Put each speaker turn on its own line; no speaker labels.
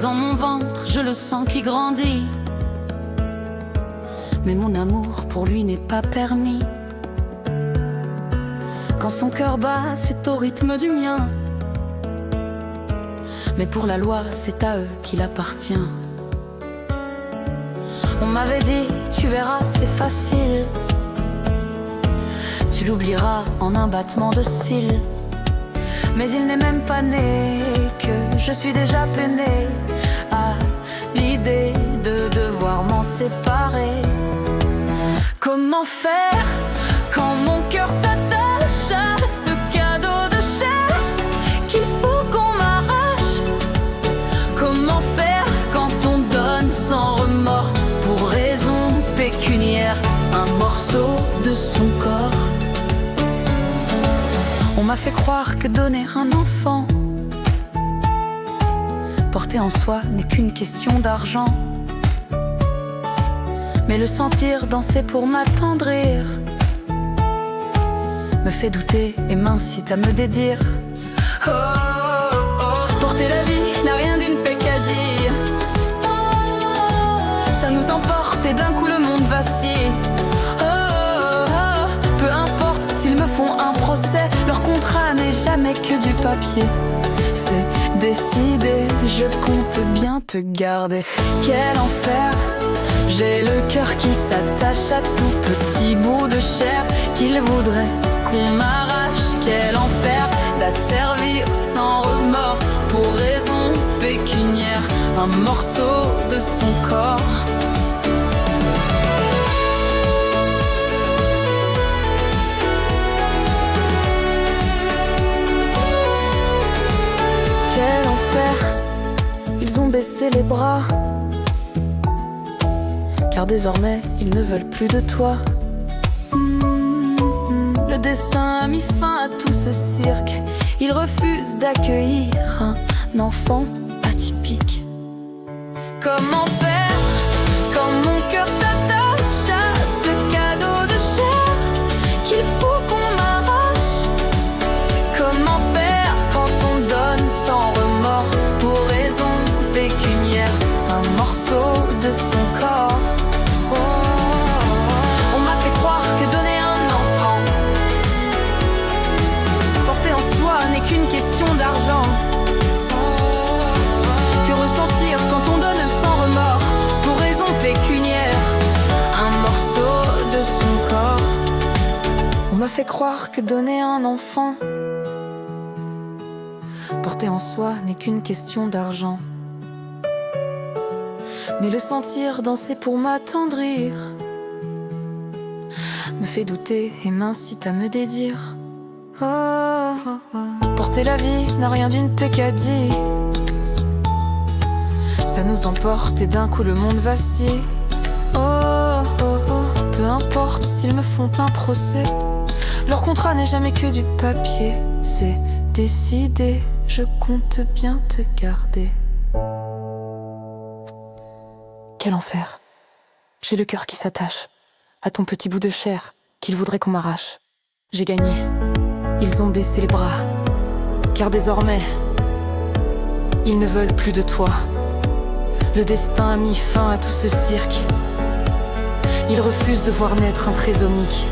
Dans mon ventre, je le sens qui grandit. Mais mon amour pour lui n'est pas permis. Quand son cœur bat, c'est au rythme du mien. Mais pour la loi, c'est à eux qu'il appartient. On m'avait dit, tu verras, c'est facile. Tu l'oublieras en un battement de cils. Mais il n'est même pas né que je suis déjà peinée à l'idée de devoir m'en séparer. Comment faire quand mon cœur s'attache à ce cadeau de chair qu'il faut qu'on m'arrache? Comment faire quand on donne sans remords pour raison pécuniaire un morceau de son corps? On m'a fait croire que donner un enfant, porter en soi n'est qu'une question d'argent. Mais le sentir danser pour m'attendrir me fait douter et m'incite à me dédire. Oh, oh, oh. Porter la vie n'a rien d'une peccadille. Ça nous emporte et d'un coup le monde vacille. Oh, oh, oh. Peu importe s'ils me font un procès, leur contrat n'est jamais que du papier. C'est décidé, je compte bien te garder. Quel enfer! J'ai le cœur qui s'attache à tout petit bout de chair qu'il voudrait qu'on m'arrache. Quel enfer d'asservir sans remords pour raison pécuniaire un morceau de son corps. Quel enfer, ils ont baissé les bras. Car désormais, ils ne veulent plus de toi. Le destin a mis fin à tout ce cirque. Ils refusent d'accueillir un enfant atypique. Comment faire quand mon cœur s'attache à ce cadeau de chair qu'il faut qu'on m'arrache? Comment faire quand on donne sans remords pour raison pécuniaire un morceau de son corps? On m'a fait croire que donner un enfant, porter en soi n'est qu'une question d'argent. Que ressentir quand on donne sans remords pour raison pécuniaire un morceau de son corps. On m'a fait croire que donner un enfant, porter en soi n'est qu'une question d'argent. Mais le sentir danser pour m'attendrir me fait douter et m'incite à me dédire. Oh, oh, oh. Porter la vie n'a rien d'une peccadille. Ça nous emporte et d'un coup le monde vacille. Oh, oh, oh. Peu importe s'ils me font un procès, leur contrat n'est jamais que du papier. C'est décidé, je compte bien te garder. Quel enfer! J'ai le cœur qui s'attache à ton petit bout de chair qu'ils voudraient qu'on m'arrache. J'ai gagné, ils ont baissé les bras, car désormais, ils ne veulent plus de toi. Le destin a mis fin à tout ce cirque. Ils refusent de voir naître un trisomique.